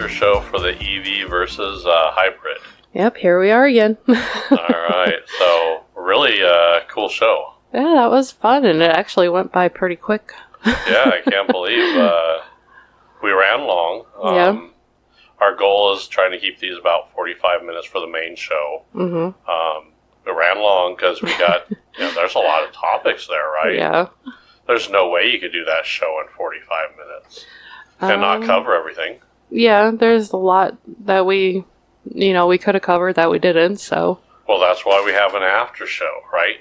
after show for the EV versus hybrid. Yep, here we are again. All right, so really cool show. Yeah, that was fun, and it actually went by pretty quick. Yeah, I can't believe we ran long. Yeah. Our goal is trying to keep these about 45 minutes for the main show. Mm-hmm. It ran long because we got, there's a lot of topics there, right? Yeah. There's no way you could do that show in 45 minutes and not cover everything. Yeah, there's a lot that we could have covered that we didn't, so. Well, that's why we have an after show, right?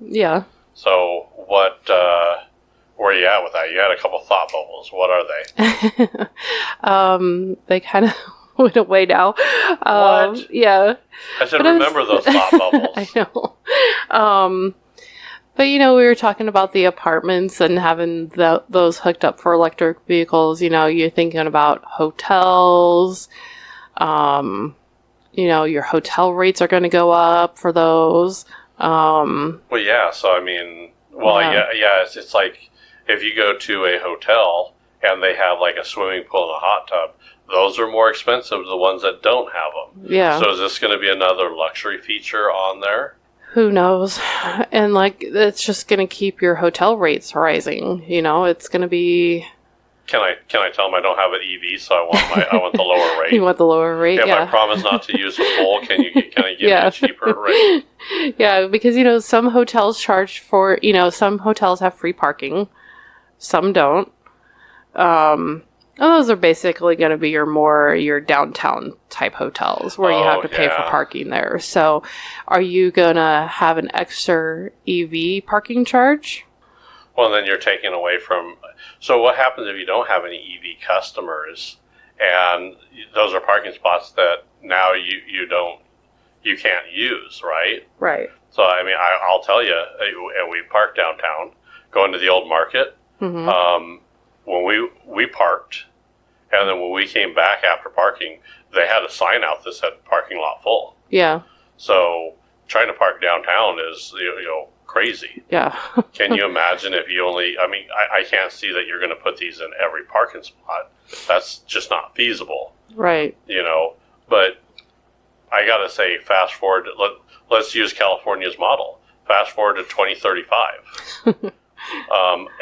Yeah. So what, where are you at with that? You had a couple thought bubbles. What are they? They kind of went away now. What? Yeah. I should remember those thought bubbles. I know. But, we were talking about the apartments and having those hooked up for electric vehicles. You're thinking about hotels. Your hotel rates are going to go up for those. Well, yeah. So, it's like if you go to a hotel and they have like a swimming pool and a hot tub, those are more expensive than the ones that don't have them. Yeah. So is this going to be another luxury feature on there? Who knows? And it's just going to keep your hotel rates rising. It's going to be. Can I tell them I don't have an EV, so I want the lower rate? You want the lower rate? If yeah. I promise not to use the pool, can you give me a cheaper rate? Yeah, because some hotels charge for some hotels have free parking, some don't. Those are basically going to be your downtown type hotels where you have to pay for parking there. So, are you going to have an extra EV parking charge? Well, then you're taking away from. So, what happens if you don't have any EV customers, and those are parking spots that now you can't use, right? Right. So, I'll tell you, and we parked downtown, going to the old market. Mm-hmm. When we parked, and then when we came back after parking, they had a sign out that said parking lot full. Yeah. So trying to park downtown is crazy. Yeah. Can you imagine if you only? I can't see that you're going to put these in every parking spot. That's just not feasible. Right. But I gotta say, fast forward. Let's use California's model. Fast forward to 2035.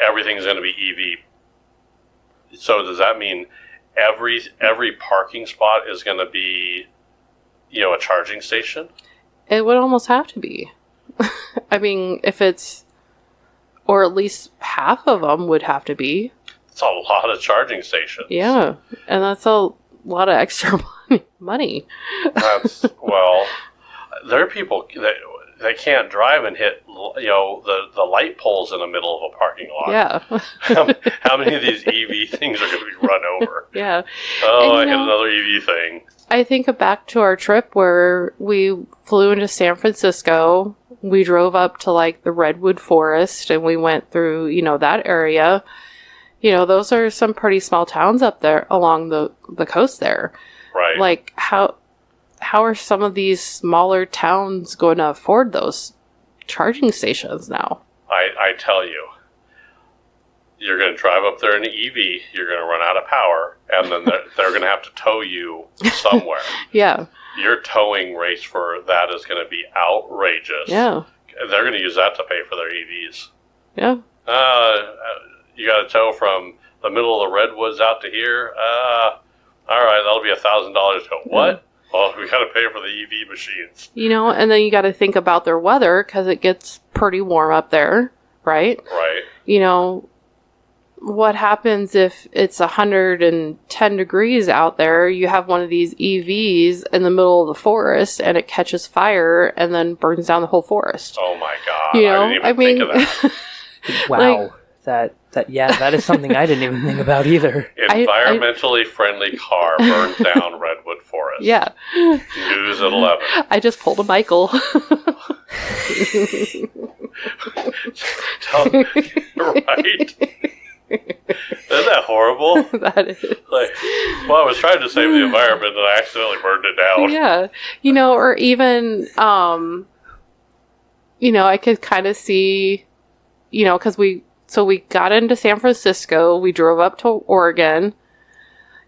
Everything's going to be EV. So does that mean every parking spot is going to be, a charging station? It would almost have to be. If it's, or at least half of them would have to be. It's a lot of charging stations. Yeah, and that's a lot of extra money. There are people that can't drive and hit, the light poles in the middle of a parking lot. Yeah. How many of these EV things are going to be run over? Yeah. Oh, I hit another EV thing. I think back to our trip where we flew into San Francisco. We drove up to the Redwood Forest and we went through, that area. Those are some pretty small towns up there along the coast there. Right. How are some of these smaller towns going to afford those charging stations now? I tell you, you're going to drive up there in an EV, you're going to run out of power, and then they're going to have to tow you somewhere. Yeah. Your towing rates for that is going to be outrageous. Yeah. They're going to use that to pay for their EVs. Yeah. You got to tow from the middle of the redwoods out to here. All right, that'll be $1,000 to what? Well, we got to pay for the EV machines. And then you got to think about their weather because it gets pretty warm up there, right? Right. What happens if it's 110 degrees out there? You have one of these EVs in the middle of the forest and it catches fire and then burns down the whole forest. Oh my God. I didn't even think of that. Wow. That is something I didn't even think about either. Environmentally friendly car burns down Redwood Forest. Yeah. News at 11. I just pulled a Michael. Right. Isn't that horrible? That is. I was trying to save the environment and I accidentally burned it down. Yeah. Or even, I could kind of see, because we got into San Francisco, we drove up to Oregon,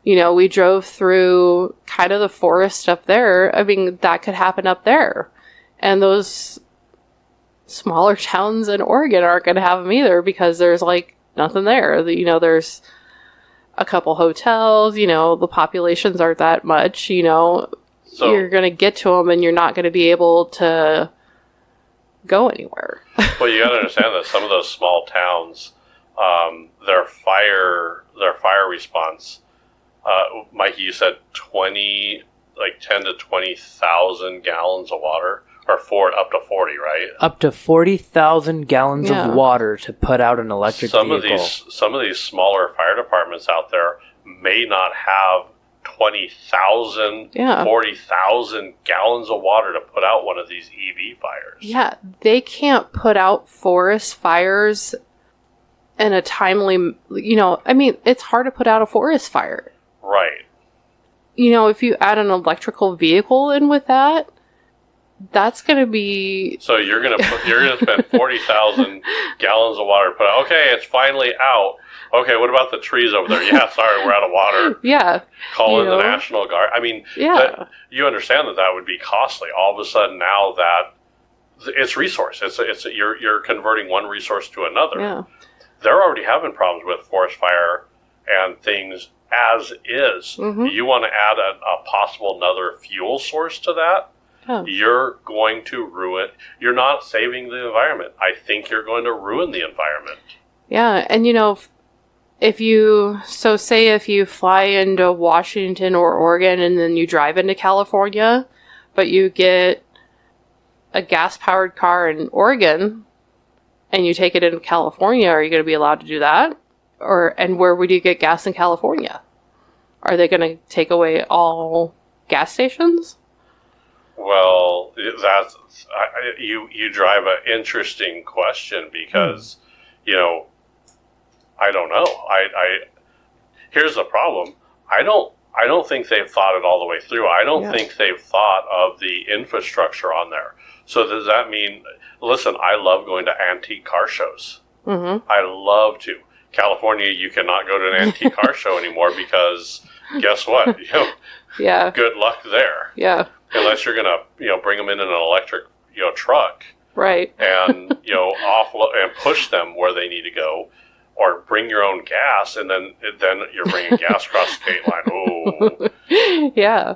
You know, we drove through kind of the forest up there. I mean, that could happen up there. And those smaller towns in Oregon aren't going to have them either because there's like nothing there. You know, there's a couple hotels, you know, the populations aren't that much, you know. So, you're going to get to them and you're not going to be able to go anywhere. Well, you got to understand that some of those small towns, their fire response, Mikey, you said 10 to 20,000 gallons of water, or up to 40, right? Up to 40,000 gallons of water to put out an electric vehicle. Some of these smaller fire departments out there may not have 20,000, 40,000 gallons of water to put out one of these EV fires. Yeah, they can't put out forest fires in a timely, you know, I mean, it's hard to put out a forest fire. Right. You know, if you add an electrical vehicle in with that, that's going to be... So you're going to spend 40,000 gallons of water to put out. Okay, it's finally out. Okay, what about the trees over there? Yeah, sorry, we're out of water. Yeah. Call in the National Guard. I mean, you understand that would be costly. All of a sudden now that it's resource. You're converting one resource to another. Yeah. They're already having problems with forest fire and things as is. Mm-hmm. You want to add a possible another fuel source to that? Oh. You're going to ruin. You're not saving the environment. I think you're going to ruin the environment. Yeah, and you know, if you fly into Washington or Oregon and then you drive into California, but you get a gas-powered car in Oregon and you take it into California, are you going to be allowed to do that? And where would you get gas in California? Are they going to take away all gas stations? Well, you drive an interesting question because, you know, I don't know. Here's the problem. I don't think they've thought it all the way through. I don't think they've thought of the infrastructure on there. So does that mean? Listen, I love going to antique car shows. Mm-hmm. I love to. California, you cannot go to an antique car show anymore because guess what? You know, good luck there. Yeah. Unless you're gonna, bring them in an electric, truck, right? And offload and push them where they need to go, or bring your own gas, and then you're bringing gas across the state line. Oh, yeah.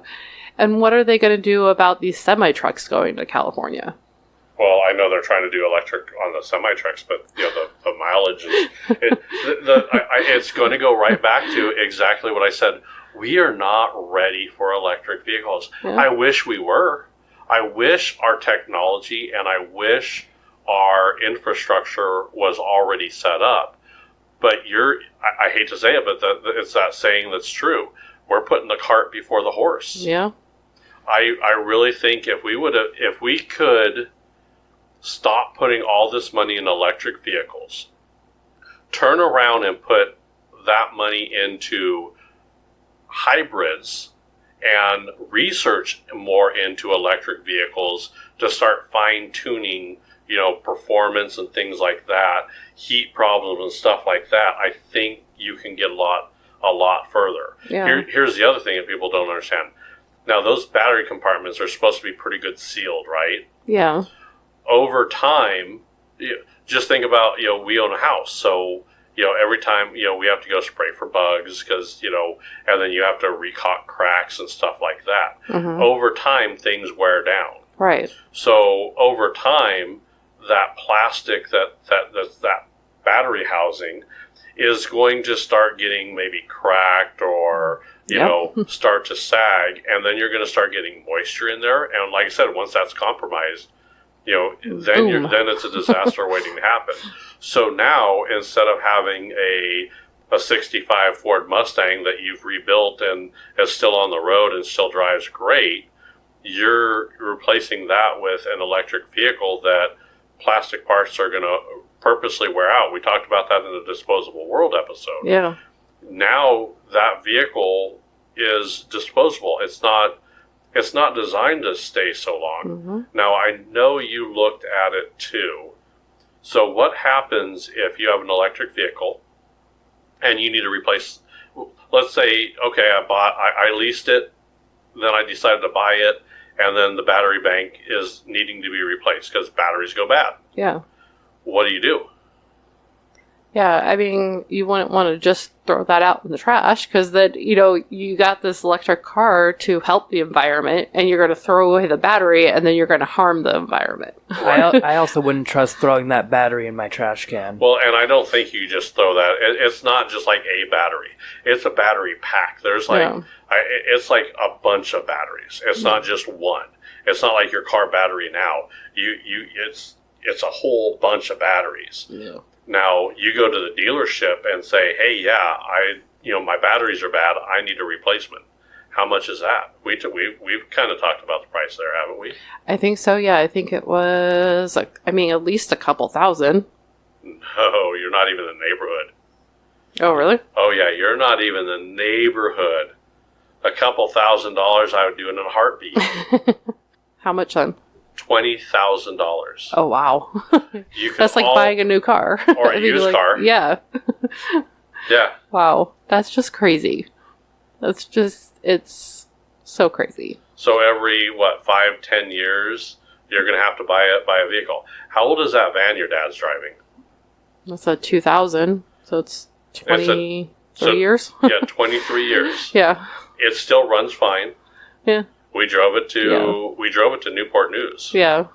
And what are they going to do about these semi trucks going to California? Well, I know they're trying to do electric on the semi trucks, but the mileage is it's going to go right back to exactly what I said. We are not ready for electric vehicles. Yeah. I wish we were. I wish our technology and I wish our infrastructure was already set up. But I hate to say it, but it's that saying that's true. We're putting the cart before the horse. Yeah. I really think if we could stop putting all this money in electric vehicles, turn around and put that money into hybrids and research more into electric vehicles to start fine-tuning, performance and things like that, heat problems and stuff like that, I think you can get a lot further. Yeah. Here's the other thing that people don't understand. Now, those battery compartments are supposed to be pretty good sealed, right? Yeah. Over time, just think about, we own a house, so every time, we have to go spray for bugs because, and then you have to recaulk cracks and stuff like that. Mm-hmm. Over time, things wear down. Right. So over time, that plastic, that battery housing is going to start getting maybe cracked or, start to sag. And then you're going to start getting moisture in there. And like I said, once that's compromised, then it's a disaster waiting to happen. So now, instead of having a 65 Ford Mustang that you've rebuilt and is still on the road and still drives great, you're replacing that with an electric vehicle that plastic parts are going to purposely wear out. We talked about that in the Disposable World episode. Yeah. Now that vehicle is disposable. It's not designed to stay so long. Mm-hmm. Now, I know you looked at it too. So what happens if you have an electric vehicle and you need to replace, let's say, okay, I leased it, then I decided to buy it, and then the battery bank is needing to be replaced because batteries go bad. Yeah. What do you do? Yeah, I mean, you wouldn't want to just throw that out in the trash because that, you know, you got this electric car to help the environment and you're going to throw away the battery and then you're going to harm the environment. I also wouldn't trust throwing that battery in my trash can. Well, and I don't think you just throw that. It's not just like a battery. It's a battery pack. There's like, it's like a bunch of batteries. It's not just one. It's not like your car battery now. It's a whole bunch of batteries. Yeah. Now, you go to the dealership and say, hey, yeah, my batteries are bad. I need a replacement. How much is that? We've kind of talked about the price there, haven't we? I think so, yeah. I think it was, at least a couple thousand. No, you're not even in the neighborhood. Oh, really? Oh, yeah, you're not even in the neighborhood. A couple $1,000 I would do in a heartbeat. How much then? $20,000. Oh, wow. That's like buying a new car. Or a used car. Yeah. Yeah. Wow. That's just crazy. It's so crazy. So every, 5-10 years, you're going to have to buy a vehicle. How old is that van your dad's driving? That's a 2000, so it's 23 years. Yeah, 23 years. Yeah. It still runs fine. Yeah. We drove it to Newport News. Yeah.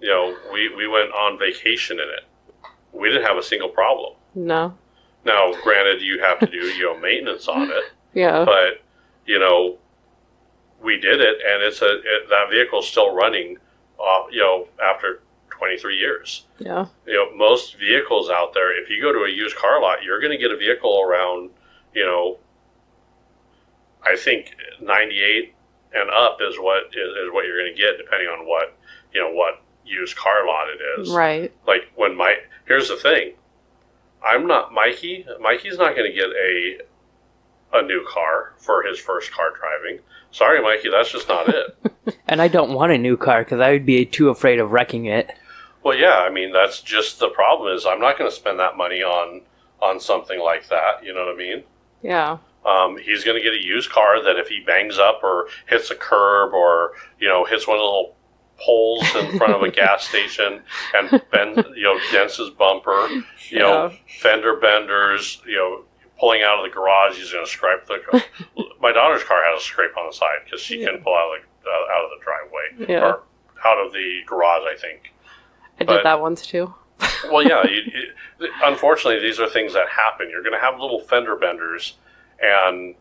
We went on vacation in it. We didn't have a single problem. No. Now, granted, you have to do maintenance on it. Yeah. But we did it, and that vehicle's still running. After 23 years. Yeah. Most vehicles out there, if you go to a used car lot, you're going to get a vehicle around, I think 98 and up is what you're going to get, depending on what used car lot it is. Right. Like here's the thing, I'm not Mikey. Mikey's not going to get a new car for his first car driving. Sorry, Mikey, that's just not it. And I don't want a new car because I would be too afraid of wrecking it. Well, yeah, I mean, that's just the problem is I'm not going to spend that money on something like that. You know what I mean? Yeah. He's going to get a used car that if he bangs up or hits a curb or, hits one of the little poles in front of a gas station and dents his bumper, fender benders, pulling out of the garage, he's going to scrape my daughter's car has a scrape on the side because she couldn't pull out of the driveway or out of the garage, I think. I did that once too. Well, yeah. Unfortunately, these are things that happen. You're going to have little fender benders, and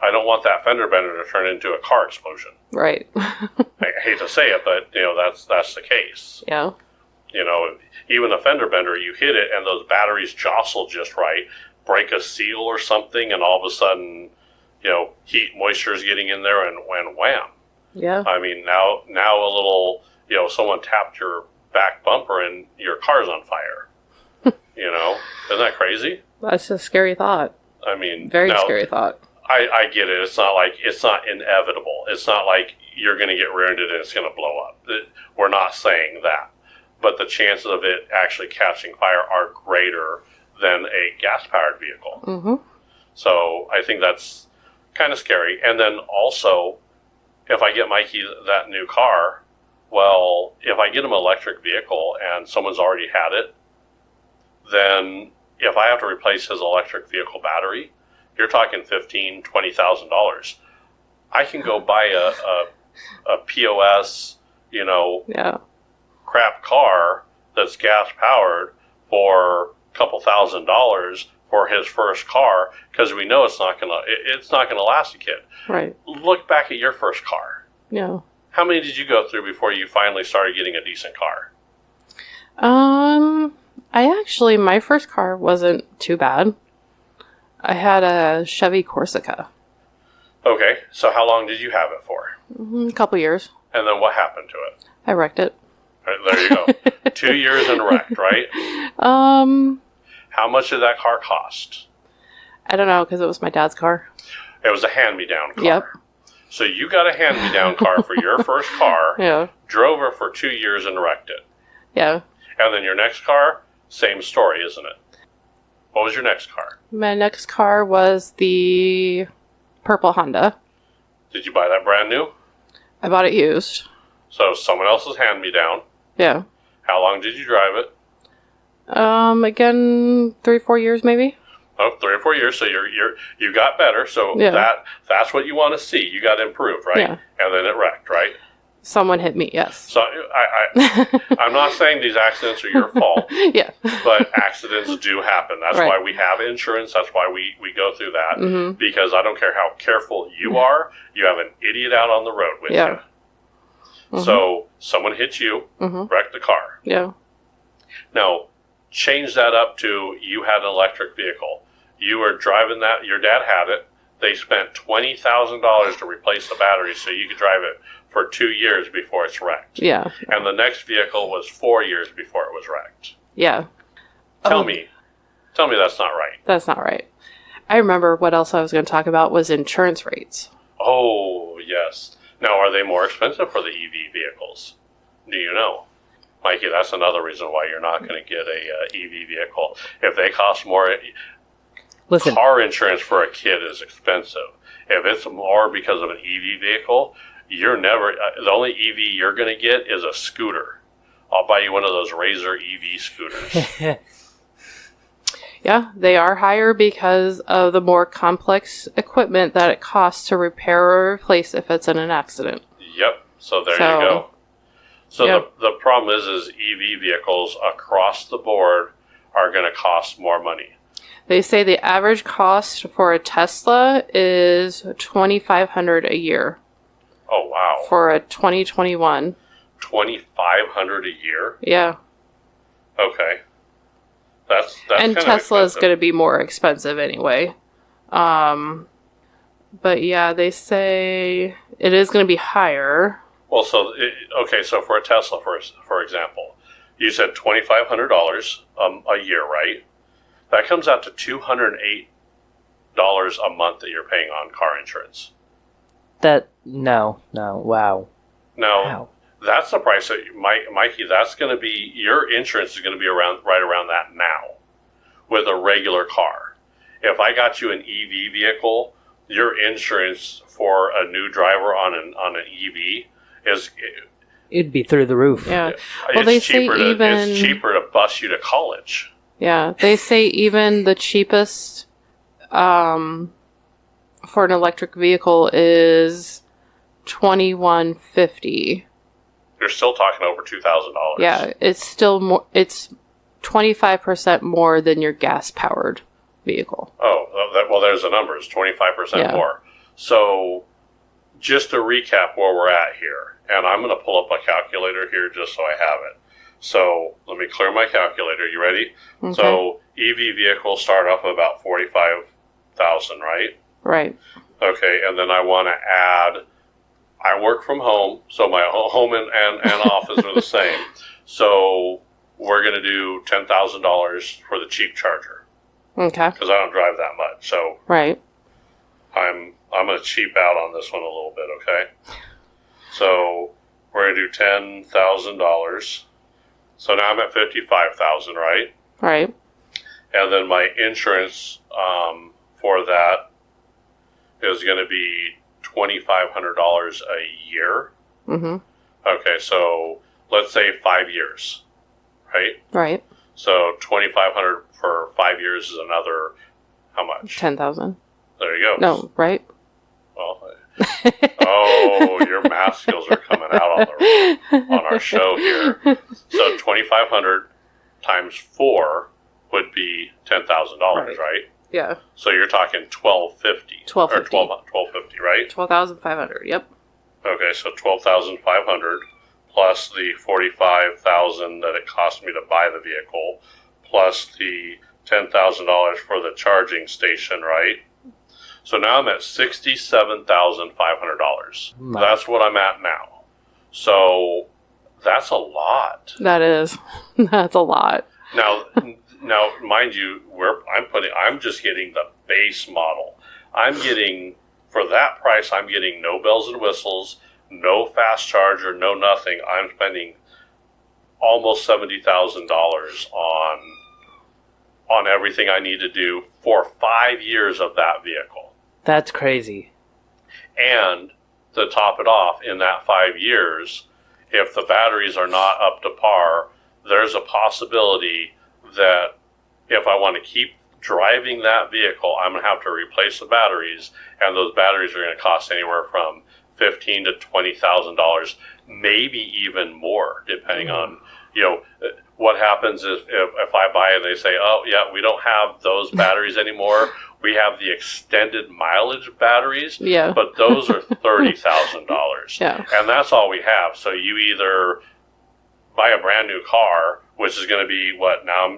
I don't want that fender bender to turn into a car explosion. Right. I hate to say it, but that's the case. Yeah. Even a fender bender, you hit it, and those batteries jostle just right, break a seal or something, and all of a sudden, heat, moisture is getting in there, and wham. Yeah. I mean, now a little, someone tapped your back bumper and your car's on fire. Isn't that crazy? That's a scary thought. I mean, very scary thought. I get it. It's not inevitable. It's not like you're going to get rear-ended and it's going to blow up. We're not saying that. But the chances of it actually catching fire are greater than a gas-powered vehicle. Mm-hmm. So I think that's kind of scary. And then also, if I get Mikey that new car, well, if I get him an electric vehicle and someone's already had it, then if I have to replace his electric vehicle battery, you're talking $15,000, $20,000. I can go buy a POS, crap car that's gas powered for a couple $1,000s for his first car because we know it's not gonna last a kid. Right. Look back at your first car. Yeah. How many did you go through before you finally started getting a decent car? My first car wasn't too bad. I had a Chevy Corsica. Okay, so how long did you have it for? A couple years. And then what happened to it? I wrecked it. Right, there you go. 2 years and wrecked, right? How much did that car cost? I don't know, because it was my dad's car. It was a hand-me-down car. Yep. So you got a hand-me-down car for your first car, Yeah. drove it for 2 years and wrecked it. Yeah. And then your next car, same story, isn't it? What was your next car? My next car was the purple Honda. Did you buy that brand new? I bought it used. So someone else's hand-me-down. Yeah. How long did you drive it? Again, 3-4 years maybe. Oh, 3 or 4 years. So you got better. So Yeah. that's what you want to see. You got improved, right? Yeah. And then it wrecked, right? Someone hit me, yes. So I'm not saying these accidents are your fault, Yeah. but accidents do happen. That's Right. why we have insurance. That's why we go through that. Mm-hmm. Because I don't care how careful you are, you have an idiot out on the road with Yeah. you. Mm-hmm. So someone hits you, Mm-hmm. wrecked the car. Yeah. Now, change that up to you had an electric vehicle. You were driving that, your dad had it. They spent $20,000 to replace the battery so you could drive it for 2 years before it's wrecked. Yeah. And the next vehicle was 4 years before it was wrecked. Yeah. Tell me that's not right. That's not right. I remember what else I was going to talk about was insurance rates. Oh, yes. Now, are they more expensive for the EV vehicles? Do you know? Mikey, that's another reason why you're not going to get a EV vehicle. If they cost more, Listen, car insurance for a kid is expensive. If it's more because of an EV vehicle, you're never, the only EV you're going to get is a scooter. I'll buy you one of those Razor EV scooters. Yeah, they are higher because of the more complex equipment that it costs to repair or replace if it's in an accident. Yep. So there So, you go. So yep. the problem is EV vehicles across the board are going to cost more money. They say the average cost for a Tesla is $2,500 a year Oh, wow. for a 2021. $2,500 a year? Yeah. Okay. That's And kind of Tesla is expensive. going to be more expensive anyway. But yeah, they say it is going to be higher. Well, so for a Tesla, for example, you said $2,500 a year, right? That comes out to $208 a month that you're paying on car insurance. no, wow. Now, Wow. that's the price that Mikey. That's going to be your insurance is going to be right around that now, with a regular car. If I got you an EV vehicle, your insurance for a new driver on an EV is It'd be through the roof. Yeah. Well, they say it's cheaper to bus you to college. Yeah, they say even the cheapest for an electric vehicle is $2,150. You're still talking over $2,000. Yeah, it's still more. It's 25% more than your gas-powered vehicle. Oh, well, there's the numbers, 25% Yeah. more. So, just to recap where we're at here, and I'm going to pull up a calculator here just so I have it. So, let me clear my calculator. You ready? Okay. So, EV vehicles start off at about 45,000, right? Right. Okay, and then I want to add, I work from home, so my home and office are the same. So, we're going to do $10,000 for the cheap charger, Okay. because I don't drive that much. So, Right. I'm going to cheap out on this one a little bit, okay? So, we're going to do $10,000. So now I'm at $55,000, right? Right. And then my insurance for that is going to be $2,500 a year. Mm-hmm. Okay, so let's say 5 years, right? Right. So $2,500 for 5 years is another, how much? 10,000. There you go. No, right? Well, oh, your math skills are coming out on our show here. So 2,500 times 4 would be $10,000, right? Yeah. So you're talking $1,250. Or $1,250. $1,250, right? 12,500. Yep. Okay, so $12,500 plus the $45,000 that it cost me to buy the vehicle, plus the $10,000 for the charging station, right? So now I'm at $67,500. Wow. That's what I'm at now. So that's a lot. That is. That's a lot. Now, mind you, I'm just getting the base model. I'm getting, for that price, I'm getting no bells and whistles, no fast charger, no nothing. I'm spending almost $70,000 on on everything I need to do for 5 years of that vehicle. That's crazy. And to top it off, in that 5 years, if the batteries are not up to par, there's a possibility that if I want to keep driving that vehicle, I'm going to have to replace the batteries, and those batteries are going to cost anywhere from $15,000 to $20,000, maybe even more, depending on, what happens if I buy it and they say, oh, yeah, we don't have those batteries anymore. We have the extended mileage batteries, but those are $30,000. Yeah. And that's all we have. So you either buy a brand new car, which is going to be now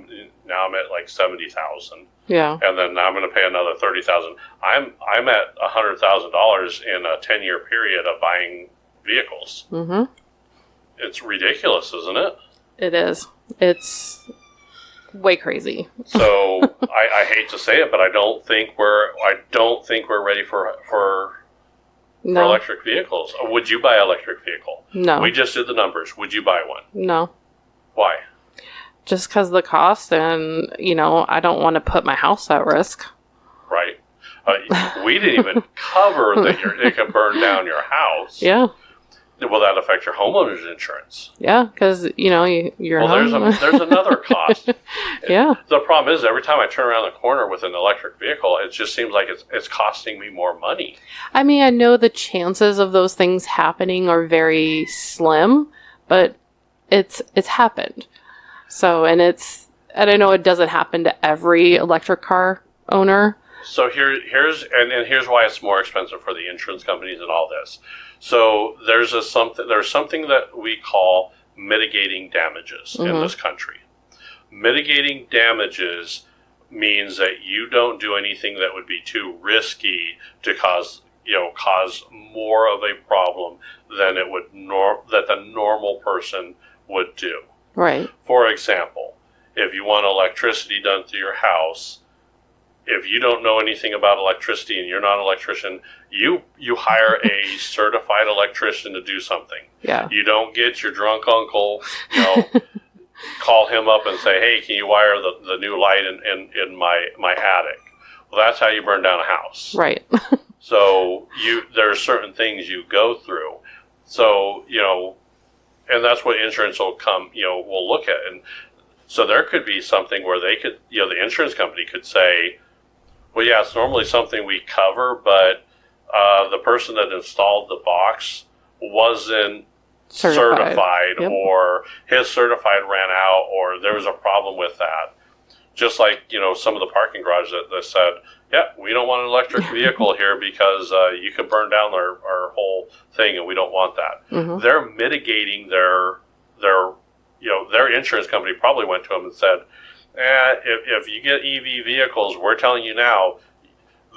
I'm at like 70,000. Yeah. And then now I'm going to pay another 30,000. I'm at $100,000 in a 10-year period of buying vehicles. Mm-hmm. It's ridiculous, isn't it? It is. It's way crazy. So I hate to say it, but I don't think we're ready for electric vehicles. Would you buy an electric vehicle? No. We just did the numbers. Would you buy one? No. Why? Just because of the cost, and I don't want to put my house at risk. Right. We didn't even cover that it could burn down your house. Yeah. Will that affect your homeowner's insurance? Yeah, because you're home. There's another cost. Yeah. The problem is every time I turn around the corner with an electric vehicle, it just seems like it's costing me more money. I mean, I know the chances of those things happening are very slim, but it's happened. So, and I know it doesn't happen to every electric car owner. So here's why it's more expensive for the insurance companies and all this. So there's something that we call mitigating damages in this country. Mitigating damages means that you don't do anything that would be too risky to cause more of a problem than that the normal person would do. Right. For example, if you want electricity done to your house, if you don't know anything about electricity and you're not an electrician, you hire a certified electrician to do something. Yeah. You don't get your drunk uncle, call him up and say, hey, can you wire the new light in my attic? Well, that's how you burn down a house. Right. So there are certain things you go through. So, and that's what insurance will look at. And so there could be something where they could, the insurance company could say, well, yeah, it's normally something we cover, but the person that installed the box wasn't certified Yep. or his certified ran out, or there was a problem with that. Just like, some of the parking garages that said, yeah, we don't want an electric vehicle here because you could burn down our whole thing and we don't want that. Mm-hmm. They're mitigating their insurance company probably went to them and said, if you get EV vehicles, we're telling you now,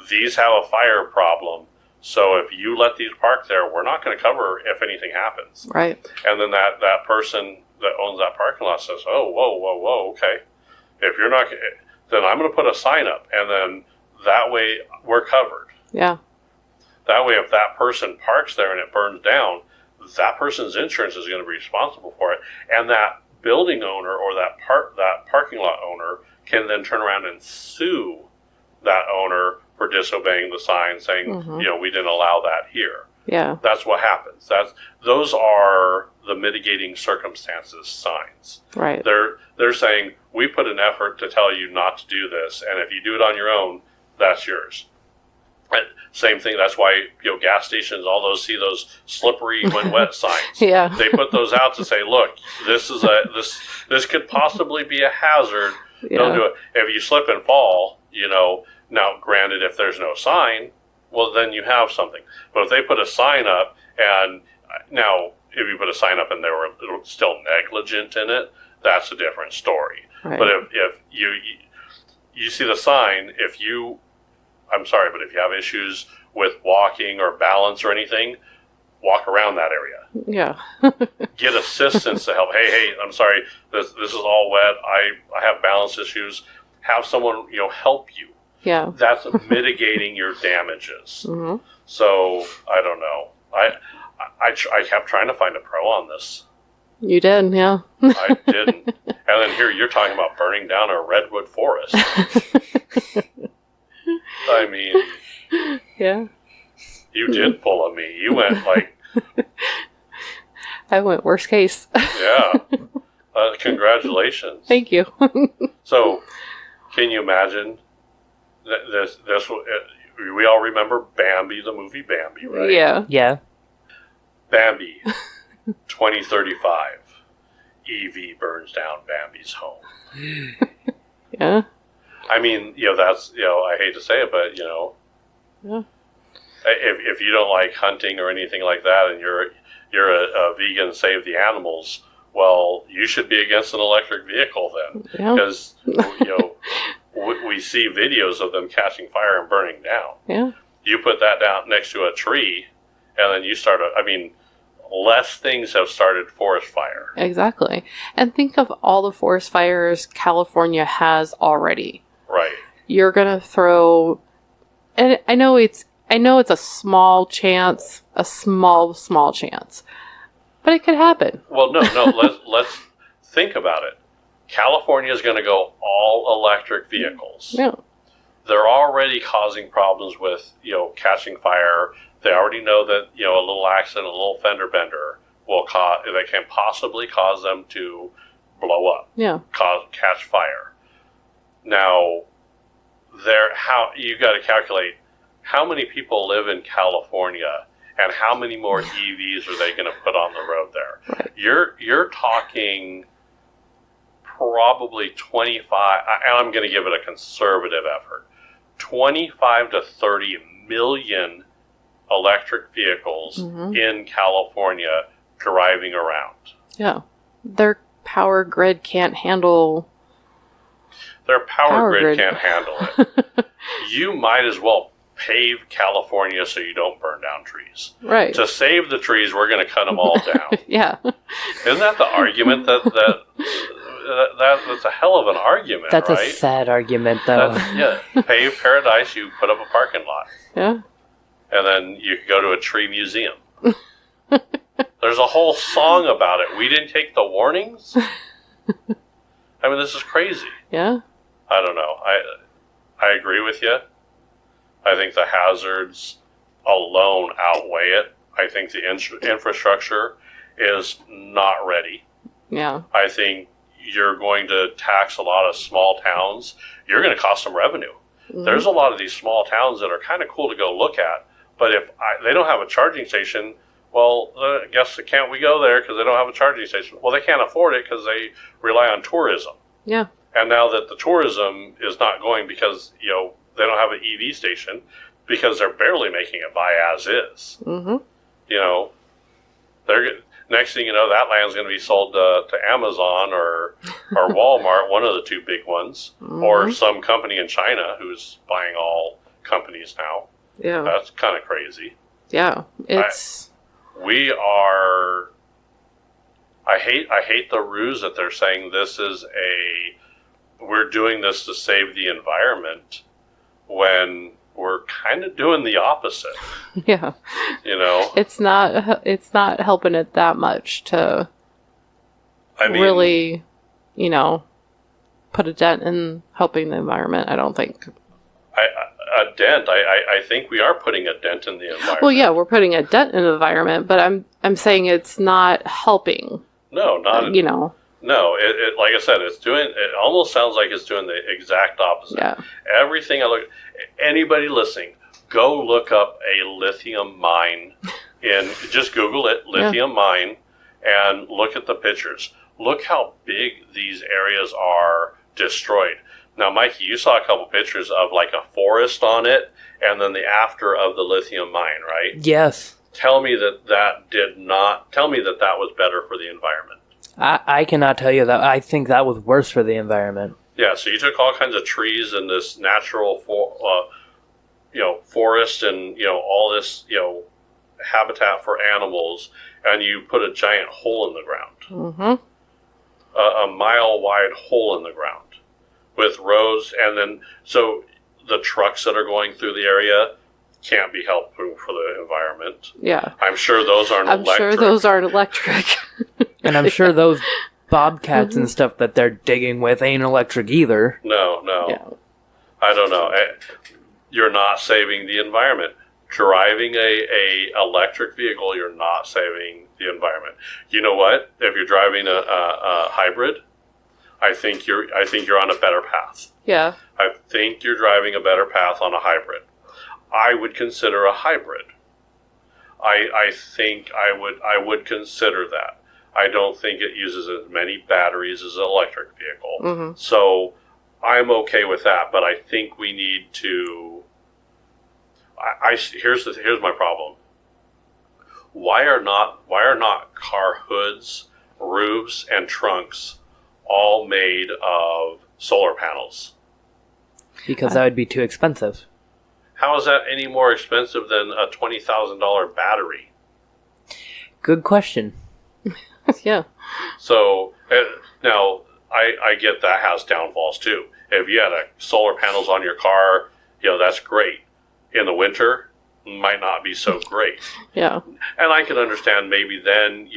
these have a fire problem. So if you let these park there, we're not going to cover if anything happens. Right. And then that person that owns that parking lot says, oh, whoa, okay. If you're not, then I'm going to put a sign up, and then that way we're covered. Yeah. That way, if that person parks there and it burns down, that person's insurance is going to be responsible for it, and that building owner or that parking lot owner can then turn around and sue that owner for disobeying the sign, saying, we didn't allow that here. Yeah. That's what happens. Those are the mitigating circumstances signs. Right. They're saying, we put an effort to tell you not to do this, and if you do it on your own, that's yours. And same thing, that's why gas stations, all those see those slippery when wet signs. Yeah. They put those out to say, look, this could possibly be a hazard. Yeah. Don't do it. If you slip and fall, now granted, if there's no sign, well, then you have something. But if they put a sign up, and now if you put a sign up and they were still negligent in it, that's a different story. Right. But if you see the sign, I'm sorry, but if you have issues with walking or balance or anything, walk around that area. Yeah. Get assistance to help. Hey, I'm sorry, this is all wet. I have balance issues. Have someone help you. Yeah. That's mitigating your damages. Mm-hmm. So I don't know. I kept trying to find a pro on this. You did, yeah. I didn't. And then here you're talking about burning down a redwood forest. I mean, Yeah. you did pull a me. You went like, I went worst case. yeah. Congratulations. Thank you. So, can you imagine this? We all remember Bambi, the movie Bambi, right? Yeah. Yeah. Bambi, 2035. EV burns down Bambi's home. Yeah. I mean, that's, I hate to say it, but, Yeah. if you don't like hunting or anything like that and you're a vegan, save the animals, well, you should be against an electric vehicle then. Yeah. Because, we see videos of them catching fire and burning down. Yeah. You put that down next to a tree, and then you start, less things have started forest fire. Exactly. And think of all the forest fires California has already. Right. You're going to throw, and I know it's a small chance, a small chance, but it could happen. Well, no, let's think about it. California is going to go all electric vehicles. Yeah. They're already causing problems with, catching fire. They already know that, a little accident, a little fender bender that can possibly cause them to blow up. Yeah. Catch fire. Now, you got to calculate how many people live in California and how many more EVs are they going to put on the road there. Right. You're talking probably 25, and I'm going to give it a conservative effort, 25 to 30 million electric vehicles in California driving around. Yeah. Their power grid can't handle... Their power grid can't handle it. You might as well pave California so you don't burn down trees. Right. To save the trees, we're going to cut them all down. Yeah. Isn't that the argument that's a hell of an argument, That's right? a sad argument, though. Pave paradise, you put up a parking lot. Yeah. And then you could go to a tree museum. There's a whole song about it. We didn't take the warnings? I mean, this is crazy. Yeah. I don't know. I agree with you. I think the hazards alone outweigh it. I think the infrastructure is not ready. Yeah. I think you're going to tax a lot of small towns. You're going to cost them revenue. Mm-hmm. There's a lot of these small towns that are kind of cool to go look at, but if they don't have a charging station, well, I guess can't we go there because they don't have a charging station? Well, they can't afford it because they rely on tourism. Yeah. And now that the tourism is not going because, they don't have an EV station because they're barely making it by as is. Mm-hmm. Next thing you know, that land's going to be sold to Amazon or Walmart, one of the two big ones, or some company in China who's buying all companies now. Yeah. That's kind of crazy. Yeah. I hate the ruse that they're saying we're doing this to save the environment when we're kind of doing the opposite. Yeah. It's not helping it that much to really, put a dent in helping the environment, I don't think. A dent. I think we are putting a dent in the environment. Well, yeah, we're putting a dent in the environment, but I'm saying it's not helping. No, not No, it like I said, it almost sounds like it's doing the exact opposite. Yeah. Everything anybody listening, go look up a lithium mine just Google it, lithium mine, and look at the pictures. Look how big these areas are destroyed. Now, Mikey, you saw a couple pictures of like a forest on it, and then the after of the lithium mine, right? Yes. Tell me that was better for the environment. I cannot tell you that. I think that was worse for the environment. Yeah, so you took all kinds of trees and this natural forest and all this habitat for animals, and you put a giant hole in the ground. Mm-hmm. A mile wide hole in the ground with roads, and then so the trucks that are going through the area can't be helpful for the environment. Yeah. I'm sure those aren't electric. Sure those aren't electric. And I'm sure those bobcats and stuff that they're digging with ain't electric either. No. Yeah. I don't know. You're not saving the environment. Driving a electric vehicle, you're not saving the environment. You know what? If you're driving a hybrid, I think you're on a better path. Yeah. I think you're driving a better path on a hybrid. I would consider a hybrid. I think I would consider that. I don't think it uses as many batteries as an electric vehicle. Mm-hmm. So I'm okay with that, but I think we need to. Here's my problem. Why are not car hoods, roofs, and trunks all made of solar panels? Because that would be too expensive. How is that any more expensive than a $20,000 battery? Good question. Yeah. So now I get that has downfalls too. If you had solar panels on your car, that's great. In the winter, might not be so great. Yeah. And I can understand maybe then,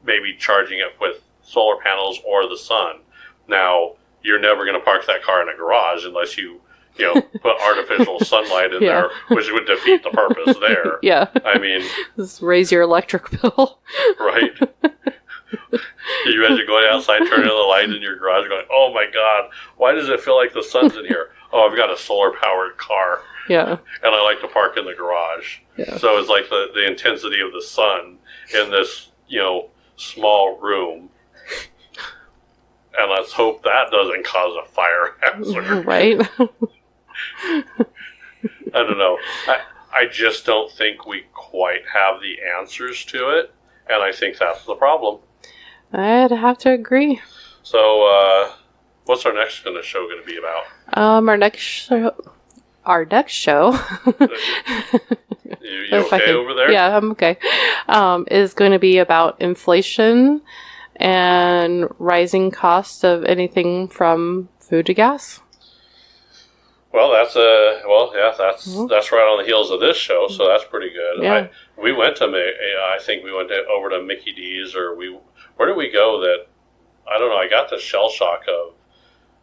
maybe charging it with solar panels or the sun. Now, you're never going to park that car in a garage unless you put artificial sunlight in there, which would defeat the purpose there. Yeah. I mean, just raise your electric bill. Right. You imagine going outside, turning on the light in your garage, going, "Oh my God, why does it feel like the sun's in here?" Oh, I've got a solar-powered car. Yeah. And I like to park in the garage. Yeah. So it's like the intensity of the sun in this, small room. And let's hope that doesn't cause a fire hazard. Right. I don't know. I just don't think we quite have the answers to it. And I think that's the problem. I'd have to agree. So, what's our next show going to be about? Our next show. You okay over there? Yeah, I'm okay. Is going to be about inflation and rising costs of anything from food to gas. Well, that's right on the heels of this show, so that's pretty good. Yeah. We went to, I think we went over to Mickey D's, or where did we go that, I don't know, I got the shell shock of,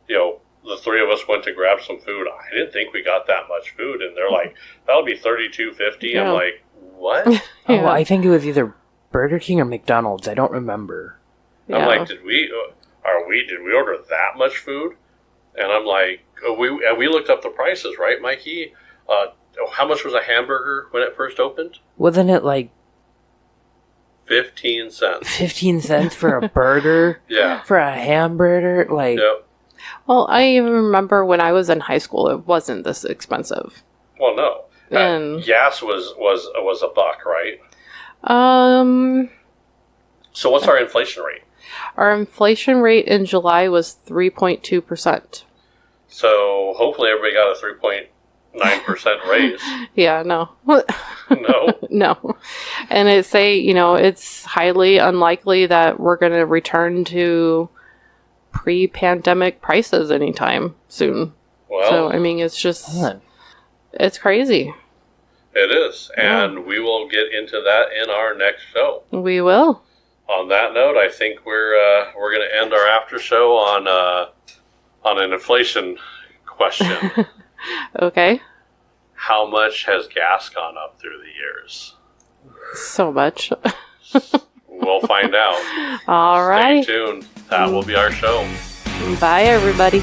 the three of us went to grab some food. I didn't think we got that much food, and they're like, that'll be $32.50. Yeah. I'm like, what? Yeah. Oh, I think it was either Burger King or McDonald's. I don't remember. Yeah. I'm like, did we order that much food? And I'm like, we looked up the prices, right, Mikey? How much was a hamburger when it first opened? Wasn't it like 15 cents. 15 cents for a burger? Yeah. For a hamburger? Like, Yep. Well, I even remember when I was in high school, it wasn't this expensive. Well, no. And Gas was $1, right? So what's our inflation rate? Our inflation rate in July was 3.2%. So hopefully everybody got a 3.9% raise. Yeah, no. No? No. And it's highly unlikely that we're going to return to pre-pandemic prices anytime soon. Well, So, it's just, it's crazy. it is. And we will get into that in our next show. We will. On that note, I think we're going to end our after show on an inflation question. Okay. How much has gas gone up through the years? So much. We'll find out. All right. Stay tuned. That will be our show. Bye, everybody.